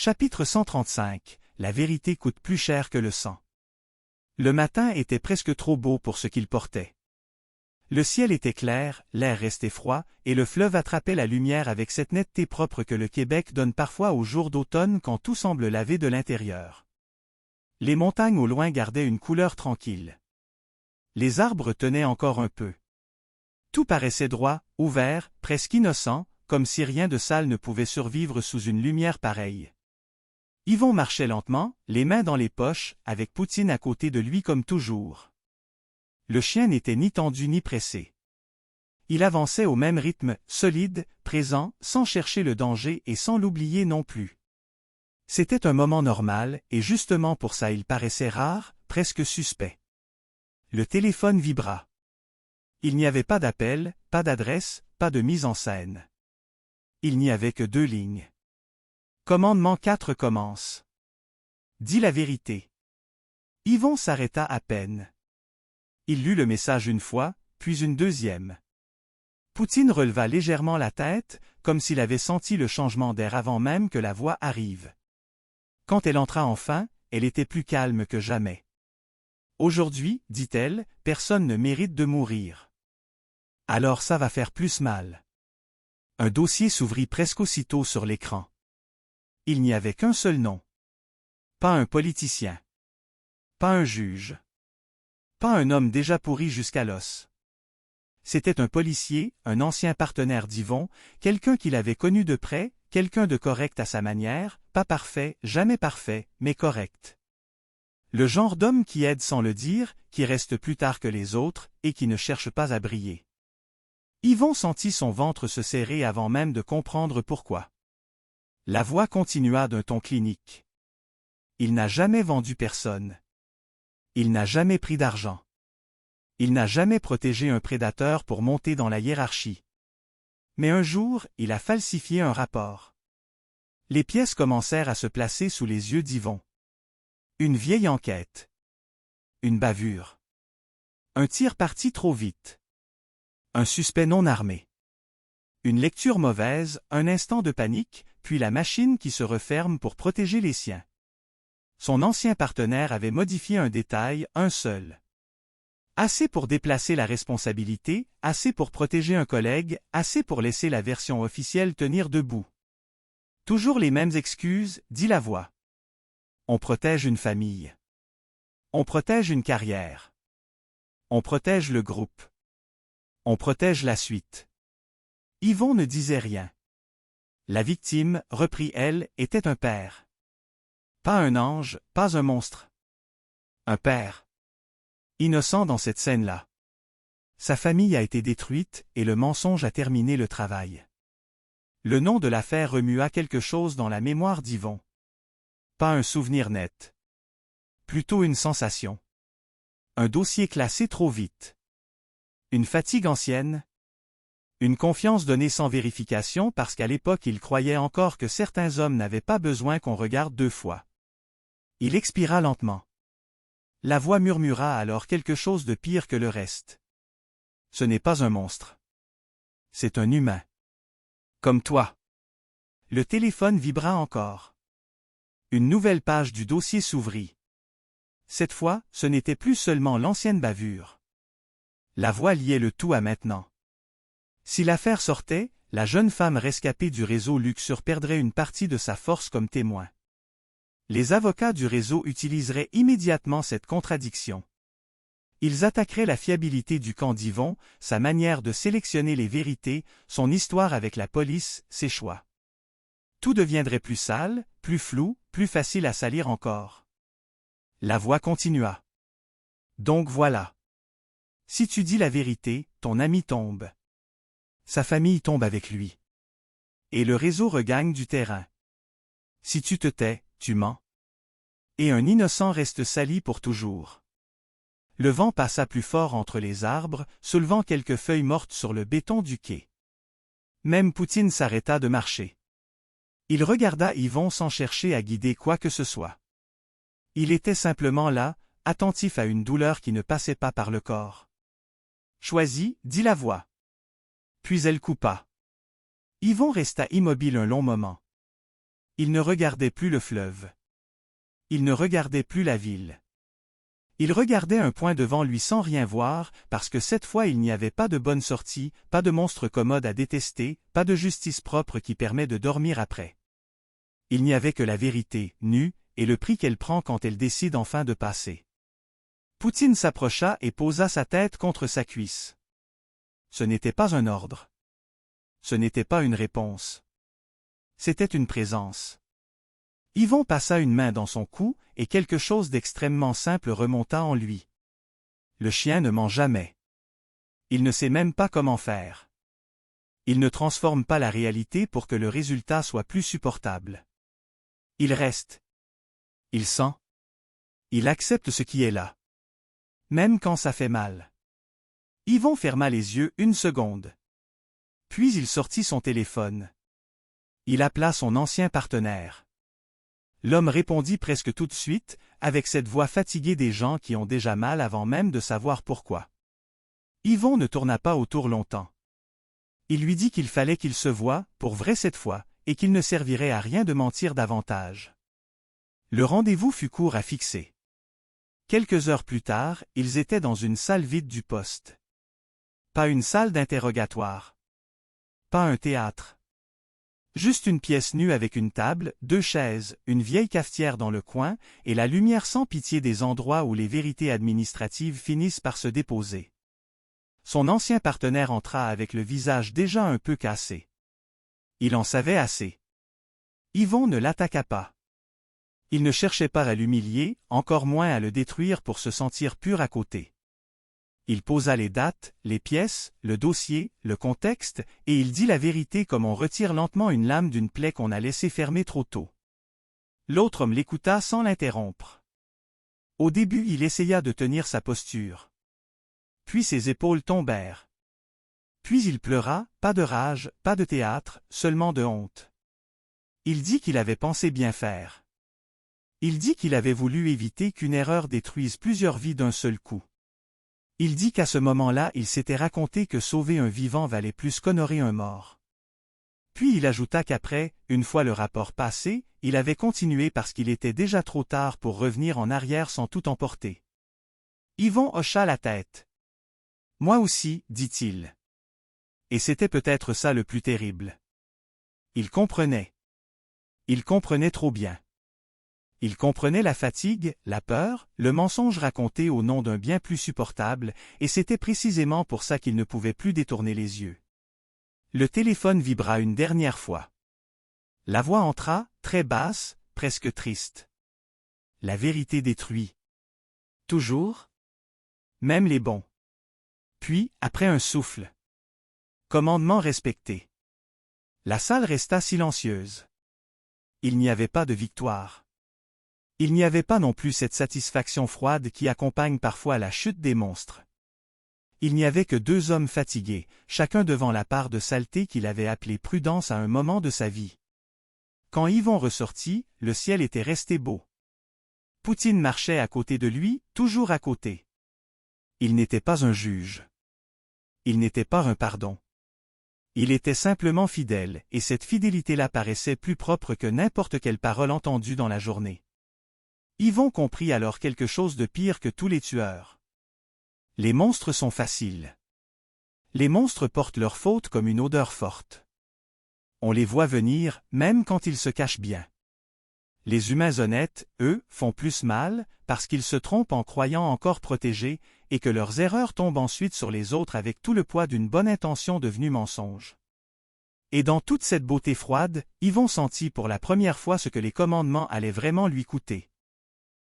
Chapitre 135. La vérité coûte plus cher que le sang. Le matin était presque trop beau pour ce qu'il portait. Le ciel était clair, l'air restait froid, et le fleuve attrapait la lumière avec cette netteté propre que le Québec donne parfois aux jours d'automne quand tout semble lavé de l'intérieur. Les montagnes au loin gardaient une couleur tranquille. Les arbres tenaient encore un peu. Tout paraissait droit, ouvert, presque innocent, comme si rien de sale ne pouvait survivre sous une lumière pareille. Yvon marchait lentement, les mains dans les poches, avec Poutine à côté de lui comme toujours. Le chien n'était ni tendu ni pressé. Il avançait au même rythme, solide, présent, sans chercher le danger et sans l'oublier non plus. C'était un moment normal, et justement pour ça il paraissait rare, presque suspect. Le téléphone vibra. Il n'y avait pas d'appel, pas d'adresse, pas de mise en scène. Il n'y avait que 2 lignes. Commandement 4 commence. Dis la vérité. Yvon s'arrêta à peine. Il lut le message une fois, puis une deuxième. Poutine releva légèrement la tête, comme s'il avait senti le changement d'air avant même que la voix arrive. Quand elle entra enfin, elle était plus calme que jamais. Aujourd'hui, dit-elle, personne ne mérite de mourir. Alors ça va faire plus mal. Un dossier s'ouvrit presque aussitôt sur l'écran. Il n'y avait qu'un seul nom. Pas un politicien. Pas un juge. Pas un homme déjà pourri jusqu'à l'os. C'était un policier, un ancien partenaire d'Yvon, quelqu'un qu'il avait connu de près, quelqu'un de correct à sa manière, pas parfait, jamais parfait, mais correct. Le genre d'homme qui aide sans le dire, qui reste plus tard que les autres, et qui ne cherche pas à briller. Yvon sentit son ventre se serrer avant même de comprendre pourquoi. La voix continua d'un ton clinique. Il n'a jamais vendu personne. Il n'a jamais pris d'argent. Il n'a jamais protégé un prédateur pour monter dans la hiérarchie. Mais un jour, il a falsifié un rapport. Les pièces commencèrent à se placer sous les yeux d'Yvon. Une vieille enquête. Une bavure. Un tir parti trop vite. Un suspect non armé. Une lecture mauvaise, un instant de panique, puis la machine qui se referme pour protéger les siens. Son ancien partenaire avait modifié un détail, un seul. Assez pour déplacer la responsabilité, assez pour protéger un collègue, assez pour laisser la version officielle tenir debout. Toujours les mêmes excuses, dit la voix. On protège une famille. On protège une carrière. On protège le groupe. On protège la suite. Yvon ne disait rien. La victime, reprit-elle, était un père. Pas un ange, pas un monstre. Un père. Innocent dans cette scène-là. Sa famille a été détruite et le mensonge a terminé le travail. Le nom de l'affaire remua quelque chose dans la mémoire d'Yvon. Pas un souvenir net. Plutôt une sensation. Un dossier classé trop vite. Une fatigue ancienne. Une confiance donnée sans vérification parce qu'à l'époque il croyait encore que certains hommes n'avaient pas besoin qu'on regarde 2 fois. Il expira lentement. La voix murmura alors quelque chose de pire que le reste. Ce n'est pas un monstre. C'est un humain. Comme toi. Le téléphone vibra encore. Une nouvelle page du dossier s'ouvrit. Cette fois, ce n'était plus seulement l'ancienne bavure. La voix liait le tout à maintenant. Si l'affaire sortait, la jeune femme rescapée du réseau Luxure perdrait une partie de sa force comme témoin. Les avocats du réseau utiliseraient immédiatement cette contradiction. Ils attaqueraient la fiabilité du camp d'Yvon, sa manière de sélectionner les vérités, son histoire avec la police, ses choix. Tout deviendrait plus sale, plus flou, plus facile à salir encore. La voix continua. Donc voilà. Si tu dis la vérité, ton ami tombe. Sa famille tombe avec lui. Et le réseau regagne du terrain. Si tu te tais, tu mens. Et un innocent reste sali pour toujours. Le vent passa plus fort entre les arbres, soulevant quelques feuilles mortes sur le béton du quai. Même Poutine s'arrêta de marcher. Il regarda Yvon sans chercher à guider quoi que ce soit. Il était simplement là, attentif à une douleur qui ne passait pas par le corps. Choisis, dit la voix. Puis elle coupa. Yvon resta immobile un long moment. Il ne regardait plus le fleuve. Il ne regardait plus la ville. Il regardait un point devant lui sans rien voir, parce que cette fois il n'y avait pas de bonne sortie, pas de monstre commode à détester, pas de justice propre qui permet de dormir après. Il n'y avait que la vérité, nue, et le prix qu'elle prend quand elle décide enfin de passer. Poutine s'approcha et posa sa tête contre sa cuisse. Ce n'était pas un ordre. Ce n'était pas une réponse. C'était une présence. Yvon passa une main dans son cou, et quelque chose d'extrêmement simple remonta en lui. Le chien ne ment jamais. Il ne sait même pas comment faire. Il ne transforme pas la réalité pour que le résultat soit plus supportable. Il reste. Il sent. Il accepte ce qui est là. Même quand ça fait mal. Yvon ferma les yeux une seconde. Puis il sortit son téléphone. Il appela son ancien partenaire. L'homme répondit presque tout de suite, avec cette voix fatiguée des gens qui ont déjà mal avant même de savoir pourquoi. Yvon ne tourna pas autour longtemps. Il lui dit qu'il fallait qu'il se voie, pour vrai cette fois, et qu'il ne servirait à rien de mentir davantage. Le rendez-vous fut court à fixer. Quelques heures plus tard, ils étaient dans une salle vide du poste. Pas une salle d'interrogatoire. Pas un théâtre. Juste une pièce nue avec une table, 2 chaises, une vieille cafetière dans le coin, et la lumière sans pitié des endroits où les vérités administratives finissent par se déposer. Son ancien partenaire entra avec le visage déjà un peu cassé. Il en savait assez. Yvon ne l'attaqua pas. Il ne cherchait pas à l'humilier, encore moins à le détruire pour se sentir pur à côté. Il posa les dates, les pièces, le dossier, le contexte, et il dit la vérité comme on retire lentement une lame d'une plaie qu'on a laissée fermer trop tôt. L'autre homme l'écouta sans l'interrompre. Au début il essaya de tenir sa posture. Puis ses épaules tombèrent. Puis il pleura, pas de rage, pas de théâtre, seulement de honte. Il dit qu'il avait pensé bien faire. Il dit qu'il avait voulu éviter qu'une erreur détruise plusieurs vies d'un seul coup. Il dit qu'à ce moment-là il s'était raconté que sauver un vivant valait plus qu'honorer un mort. Puis il ajouta qu'après, une fois le rapport passé, il avait continué parce qu'il était déjà trop tard pour revenir en arrière sans tout emporter. Yvon hocha la tête. « Moi aussi, dit-il. » Et c'était peut-être ça le plus terrible. Il comprenait. Il comprenait trop bien. Il comprenait la fatigue, la peur, le mensonge raconté au nom d'un bien plus supportable, et c'était précisément pour ça qu'il ne pouvait plus détourner les yeux. Le téléphone vibra une dernière fois. La voix entra, très basse, presque triste. La vérité détruit. Toujours? Même les bons. Puis, après un souffle. Commandement respecté. La salle resta silencieuse. Il n'y avait pas de victoire. Il n'y avait pas non plus cette satisfaction froide qui accompagne parfois la chute des monstres. Il n'y avait que 2 hommes fatigués, chacun devant la part de saleté qu'il avait appelée prudence à un moment de sa vie. Quand Yvon ressortit, le ciel était resté beau. Poutine marchait à côté de lui, toujours à côté. Il n'était pas un juge. Il n'était pas un pardon. Il était simplement fidèle, et cette fidélité-là paraissait plus propre que n'importe quelle parole entendue dans la journée. Yvon comprit alors quelque chose de pire que tous les tueurs. Les monstres sont faciles. Les monstres portent leur faute comme une odeur forte. On les voit venir, même quand ils se cachent bien. Les humains honnêtes, eux, font plus mal, parce qu'ils se trompent en croyant encore protégés, et que leurs erreurs tombent ensuite sur les autres avec tout le poids d'une bonne intention devenue mensonge. Et dans toute cette beauté froide, Yvon sentit pour la première fois ce que les commandements allaient vraiment lui coûter.